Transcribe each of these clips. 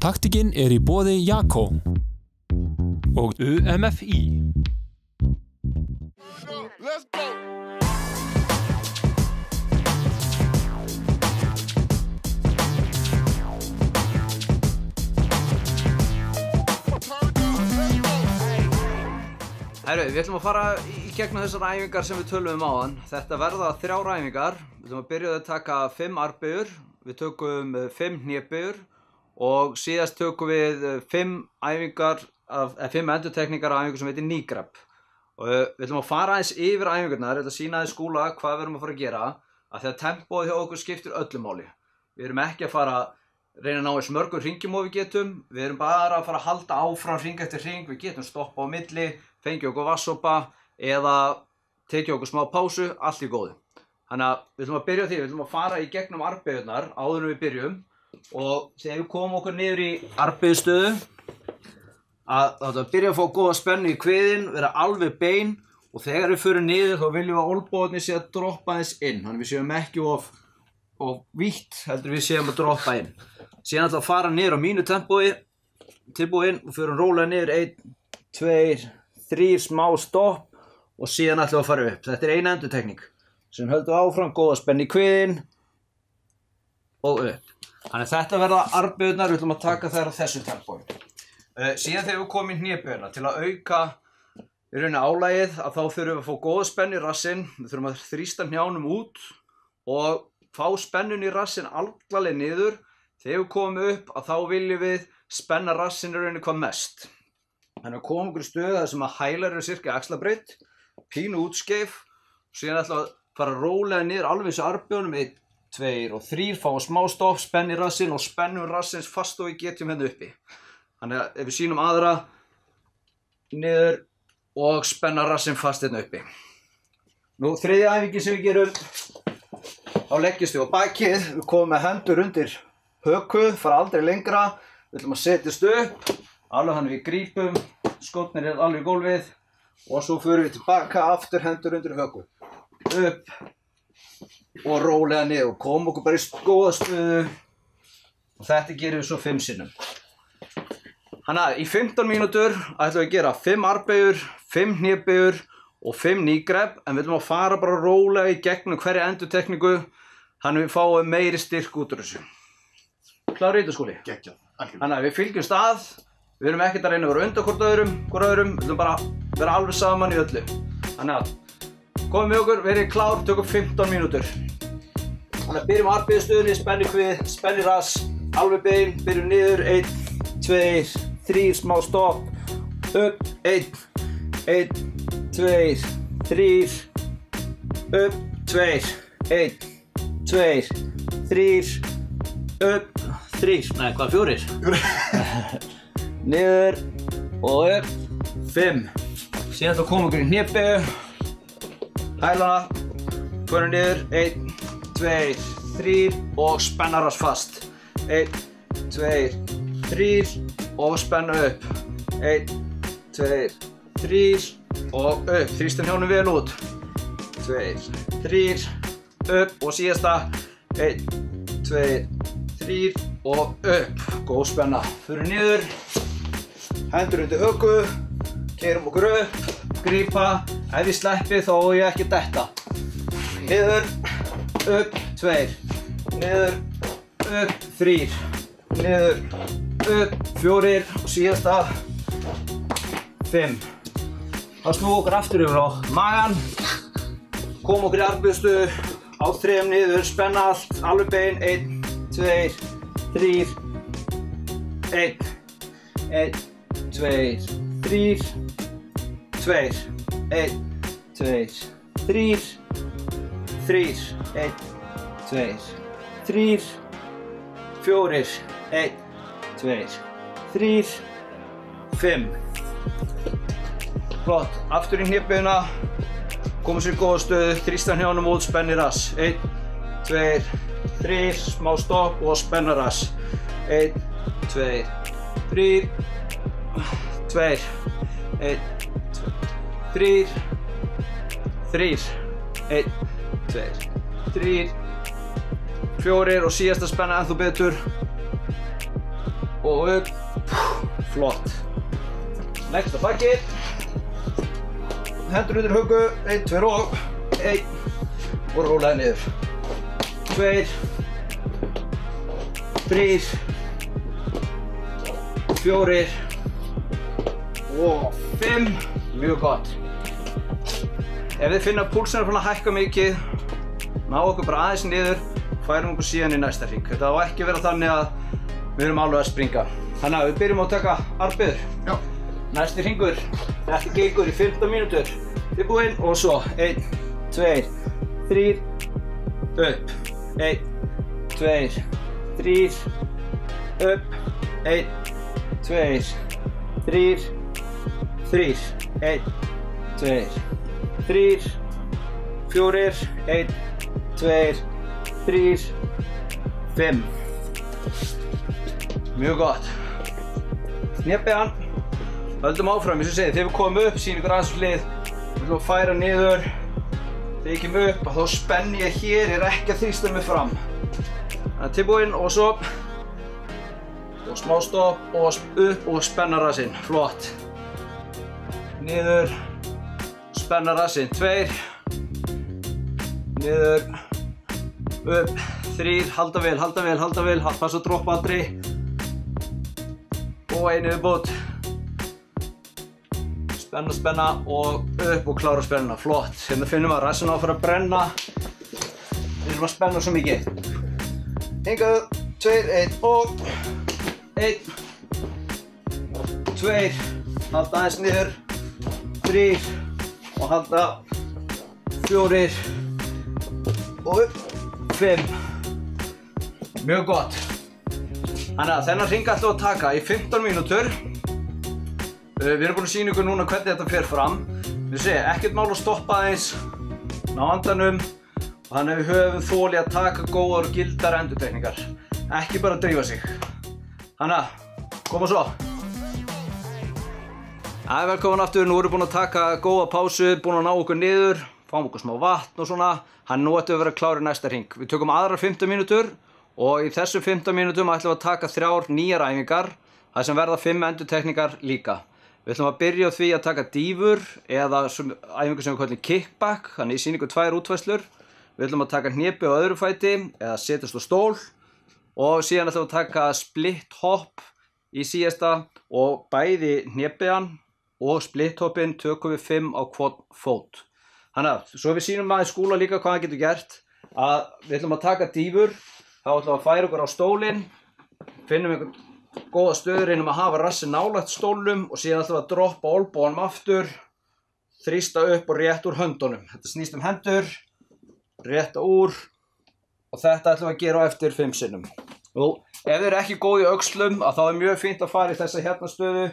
Taktikinn í boði Jakko og UMFI. Let's go. Herru, við ætlum að fara í gegnum þessar æfingar sem við tölum áðan. Þetta verða 3 æfingar. Við ætlum að byrja að taka 5 armbögur, við tökum 5 hnébögur og síðast tökum við 5 endurtekningar af æfingu sem heitir knee grab. Og við ætlum að fara aðeins yfir æfingarnar, þetta sýna þið skúla hvað við erum að fara að gera, af því að tempóið hjá okkur skiptir öllu máli. Við erum ekki að fara að reyna að ná eins mörgum hringjum og við getum, við erum bara að fara að halda áfram hring eftir hring, við getum stoppa á milli, fengið okkur vatnssopa eða tekið okkur smá pásu, allt í góðu. Þannig að við ætlum að byrja á því, við ætlum að fara í gegnum armbögurnar áður en við byrjum og þegar við komum okkur niður í armbögustöðu að byrja að fá góða spennu í kviðinn, vera alveg bein og þegar við förum niður þá viljum við að olnbogarnir sé að droppa aðeins inn, þannig við séum ekki of vítt, heldur við séum að droppa inn. Síðan ætlum við að fara niður á mínu tempói, tilbúin og förum rólega niður 1, 2, 3 smá stopp og síðan ætlum við að fara upp. Þetta er eina endurtekning. Síðan höldum við áfram, góða spennu í kviðinn og upp. Þannig að þetta verða armbögurnar, við ætlum að taka þær á þessu tempói. Síðan þegar við komum í hnébögurna til að auka í rauninni álagið að þá þurfum við að fá góða spennu í rassinn. Við þurfum að þrýsta hnjánum út og fá spennun í rassinn allavega niður. Þegar við komum upp að þá viljum við spenna rassinn í rauninni hvað mest. Þannig að komum okkur í stöðu þar sem að hælar eru cirka axlabreidd, pínu útskeif og síðan ætlum við að fara rólega niður alveg þessu armbögunum 1, 2 og 3, fáum smá stopp, spenni rassinn og spennum rassins fast og við getum hérna uppi. Þannig að ef við sýnum aðra niður og spenna rassinn fast hérna uppi. Nú þriðja æfingin sem við gerum, þá leggjumst við á bakið, við komum með hendur undir höku, fara aldrei lengra, við ætlum að setjast upp. Alveg þannig við grípum, skotnir er alveg í gólfið og svo förum við tilbaka aftur hendur undir höku. Upp og rólega niður og komum okkur bara í góða stöðu og þetta gerum við svo 5 sinnum. Þannig að í 15 mínútur ætlum við að gera 5 armbögur, 5 hnébögur og 5 knee grab en við ætlum að fara bara rólega í gegnum hverja endurtekningu þannig við fáum meiri styrk út úr þessu. Klárir í þetta skóli? Geggjað. Þannig að við fylgjumst að. Við erum ekkert að reyna að vera undan hvort öðrum, við ætlum bara að vera alveg saman í öllu. Þannig að komum með okkur, verið klár, tökum 15 mínútur. Þannig að byrjum armbögustöðunni, spenni kvið, spenni rass, alveg bein, byrjum niður, 1, 2, 3, smá stopp, upp, 1, 2, 3, upp, 2, 1, 2, 3, upp, 3, nei hvað 4? Niður og upp 5. Síðan þá komum við í hnébögu, hælana, förum niður 1, 2, 3 og spenna rass fast 1, 2, 3 og spenna upp 1, 2, 3 og upp, þrýstum hnjánum vel út 2, 3 upp og síðasta 1, 2, 3 og upp, góð spenna. Förum niður, hendur undir höku, keyrum okkur upp, grípa, ef ég sleppi þá á ég ekki detta. Niður, upp, 2, niður, upp, 3, niður, upp, 4 og síðasta 5. Þá snúum okkur aftur yfir á magan, komum okkur í armbögustöðu, á 3 niður, spenna allt, alveg bein, 1, 2, 3, 1, 1, 2, 3, 2, 1, 2, 3, 3, 1, 2, 3, 4, 1, 2, 3, 5. Flott, aftur í hnéböguna, komum sér í góða stöðu, þrýsta hnjánum út, spenni rass. 1, 2, 3, smá stopp og spenna rass. 1, 2, 3, 2, 1, 2, 3, 1, 2, 3, 4 og síðasta spenna ennþá betur. og upp, flott. Leggst á bakið, hendur undir huggu, 1, 2 og 1 og rólaði niður. 2, 3, 4 og 5, mjög gott. Ef þið finna að púlsinn er fann að hækka mikið, ná okkur bara aðeins niður, færum okkur síðan í næsta hring. Þetta á ekki vera þannig að við erum alveg að springa. Þannig að við byrjum á að taka armbeygður. Já. Næsti hringur, þetta gengur í 15 mínútur. Tilbúinn og svo 1, 2, 3, upp. 1, 2, 3, upp. 1, 2, 3, 3, 1, 2, 3, 4, 1, 2, 3, 5. Mjög gott. Hnébeygjan. Höldum áfram, eins og segi, þegar við komum upp, sýnum ykkur aðeins hlið. Við ætlum að færa niður. Þegar ég kem upp, þá spenni ég hér, ég er ekki að þrýsta mig fram. Þannig að tilbúinn og svo. Og smá stopp og upp og spenna rassinn. Flott. Niður. Spenna rassinn. 2. Niður. Upp. 3. Halda vel, halda vel, halda vel. Passa að droppa aldrei. Og einu viðbót. Spenna, spenna og upp og klára spennuna. Flott. Hérna finnum við að rassinn á að fara að brenna. Við erum að spenna svo mikið. Hingað. 2, 1 og 1, 2, halda aðeins niður, 3 og halda, 4 og upp, 5. Mjög gott. Þannig að þennan hring ætlum við að taka í 15 mínútur. Við erum búin að sýna ykkur núna hvernig þetta fer fram. Við séum, ekkert mál að stoppa aðeins, ná andanum og þannig að við höfum þoli að taka góðar og gildar endurtekningar. Ekki bara að drífa sig. Þannig að, koma svo. Velkomin aftur, nú erum við búin að taka góða pásu, búin að ná okkur niður, fáum okkur smá vatn og svona. Þannig nú ættum við að vera klárir næsta hring. Við tökum aðrar 15 mínútur og í þessum 15 mínútum ætlum við að taka 3 nýjar æfingar, þar sem verða 5 endurtekningar líka. Við ætlum að byrja á því að taka dýfur eða æfingu sem við kallum kickback, þannig ég sýni ykkur 2 útfærslur. Við ætlum að taka hnépi á öðru fæti eða setjast á stól. Og síðan ætlum við að taka split hop í síðasta og bæði hnébeygjan og split hoppin tökum við 5 á hvern fót. Þannig að svo við sýnum aðeins Skúla líka hvað hann getur gert, að við ætlum að taka dýfur, þá ætlum við að færa okkur á stólinn, finnum einhvern góða stöðu, reynum að hafa rassinn nálægt stólnum og síðan ætlum við að droppa olnboganum aftur, þrýsta upp og rétt úr höndunum. Þetta snýst hendur, rétta úr. Og þetta ætlum við að gera á eftir 5 sinnum. Og ef þið eru ekki góð í öxlum, þá er mjög fínt að fara í þessa hérna stöðu.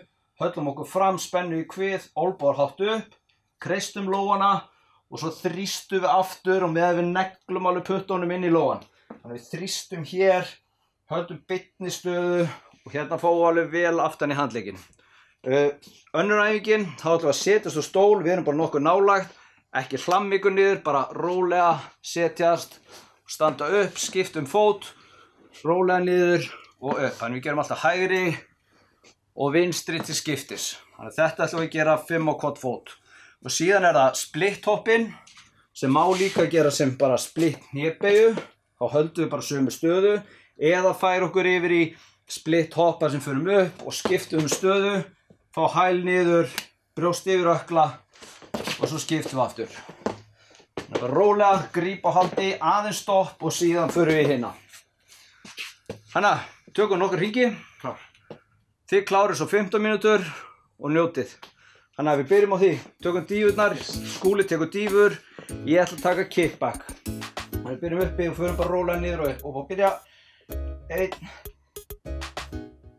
Höllum okkur fram, spennu í kvið, olnbogar hátt upp, kreistum lófana og svo þrýstum við aftur og meðan við neglum alveg puttunum inn í lófan. Þannig við þrýstum hér, höldum beinni stöðu og hérna fáum við alveg vel aftan í handlegginn. Önnur æfingin, þá ætlum við að setjast á stól, við erum bara nokkuð nálægt, ekki hlamma ykkur niður, bara rólega setjast. Standa upp, skipta fót, rólega niður og upp. Þannig við gerum alltaf hægri og vinstri til skiptis. Þannig þetta ætlum við að gera 5 á hvern fót. Og síðan er það split hoppin sem má líka gera sem bara split hnébeygju. Þá höldum við bara sömu stöðu eða færa okkur yfir í split hoppa sem förum upp og skiptum stöðu, fá hæl niður, brjóst yfir ökkla og svo skiptum við aftur. Það er rólega, grípa á haldi, aðeins stopp og síðan förum við hérna. Þannig að tökum nokkur hringi. Klár. Þið klárið svo 15 mínútur og njótið. Þannig að við byrjum á því. Tökum dýfurnar, Skúli tekur dýfur, ég ætla að taka kickback. Þannig að við byrjum uppi og förum bara rólega niður og upp. Og bara byrja. 1,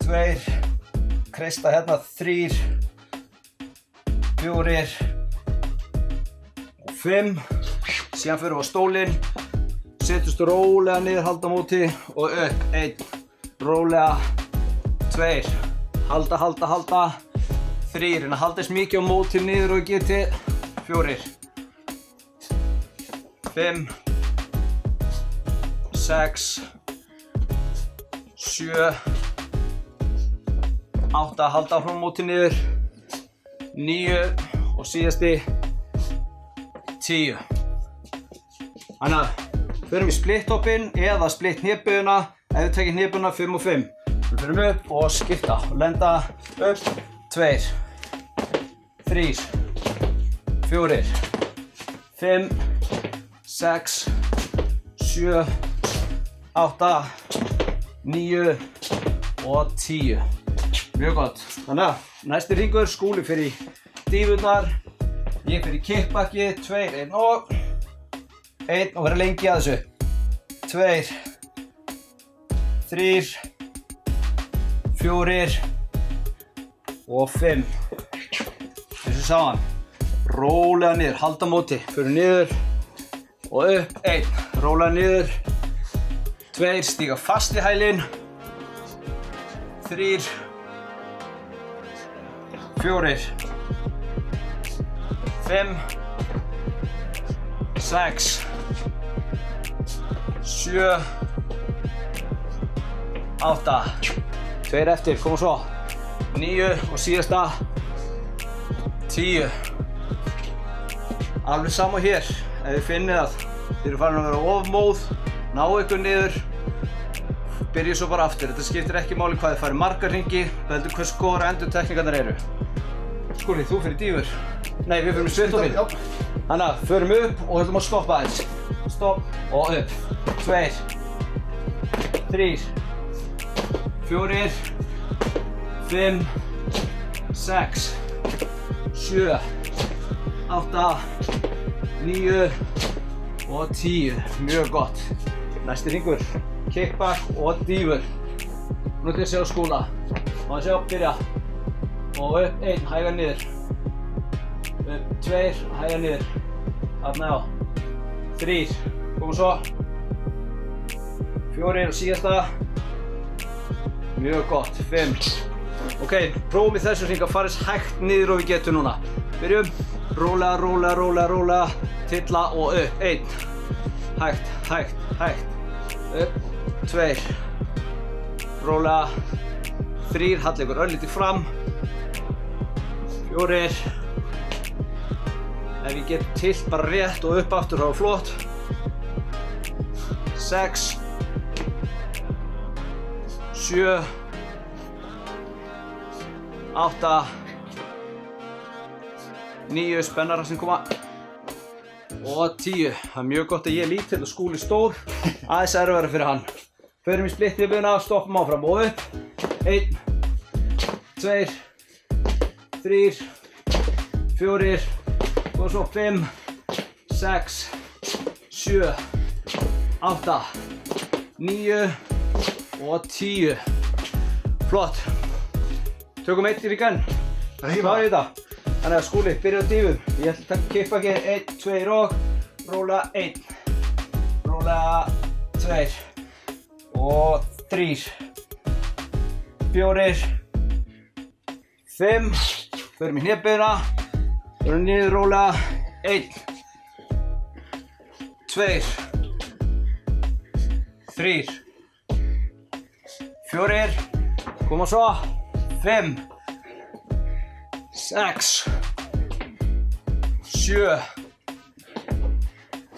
2, kreista hérna, 3, 4 og 5. Síðan förum við á stólinn, setjumst rólega niður, halda á móti og upp. 1, rólega, 2, halda, halda, halda. 3, en að halda eins mikið á móti niður og geti. 4, 5, 6, 7, 8, halda áfram móti niður, 9 og síðasti 10. Þannig að förum í splitt-hoppinn eða splitt-hnéböguna. Ef við tekjum hnéböguna 5 og 5. Við förum upp og skipta og lenda upp, 2, 3, 4, 5, 6, 7, 8, 9 og 10. Mjög gott. Þannig að næsti hringur, Skúli fyrir í dífurnar, ég fyrir í kickbacki, 2, 1 og vera lengi að þessu. 2, 3, 4 og 5. Þessu sá hann. Rólega niður, halda móti, fyrir niður og upp, 1, rólega niður, 2, stíga fast í hælinn, 3, 4, 5, 6, 7, 8, 2 eftir, koma svo, 9 og síðasta, 10. Alveg sama hér, ef þið finnið að þið eru farin að vera of móð, ná ykkur niður, byrjið svo bara aftur. Þetta skiptir ekki máli hvað þið farið marga hringi, heldur hvers góðar endurtekningarnar eru. Skúli, þú fyrir dífur. Nei, við fyrir splitt-hoppinn. Þannig að förum upp og höldum að stoppa aðeins. Stopp og upp. 2, 3, 4, 5, 6, 7, 8, 9 og 10. Mjög gott. Næsti hringur, kickback og dífur. Nú ætlum ég að sjá Skúla. Má að sjá, byrja. Og upp, 1, hæga niður. Upp, 2, hæga niður. Þarna já. 3, koma svo. 4 og síðasta. Mjög gott, 5. Ok, prófum í þessu hring að fara eins hægt niður og við getum núna. Byrjum. Rólega, rólega, rólega, rólega. Tilla og upp. 1. Hægt, hægt, hægt. Upp. 2. Rólega. 3. Halla ykkur örlítið fram. 4. Ef ég get tilt bara rétt og upp aftur, þá er flott. 6. 7. 8. 9, spennara sem koma. Og 10. Það er mjög gott að ég er lítill og Skúli stór. Aðeins erfiðara fyrir hann. Förum í splitt-hnéböguna, stoppum áfram og upp. 1, 2, 3, 4, og svo 5, 6, 7, 8, 9 og 10. Flott. Tökum 1 í enn. Hvað er þetta? Þannig að Skúli, byrja á dífum. Ég ætla að taka kickbacki, 1, 2 og róla 1, róla 2 og 3, 4, 5, förum í hnéböguna, förum niður róla 1, 2, 3, 4, koma svo, 5, 6, 7,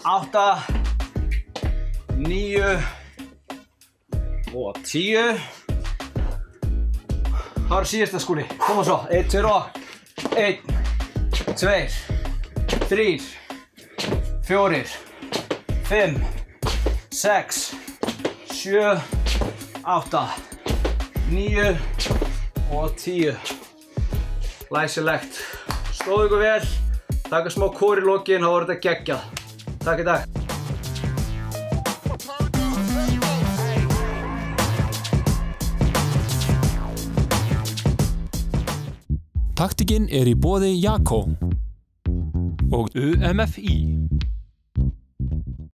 8, 9 og 10. Það var síðasta Skúli, koma svo, 1, 2 og 1, 2, 3, 4, 5, 6, 7, 8, 9 og 10. Læsilegt. Stóðu ykkur vel, taka smá kór í lokin, þá voru þetta geggjað. Takk í dag. Taktikinn er í boði Jakko og UMFI.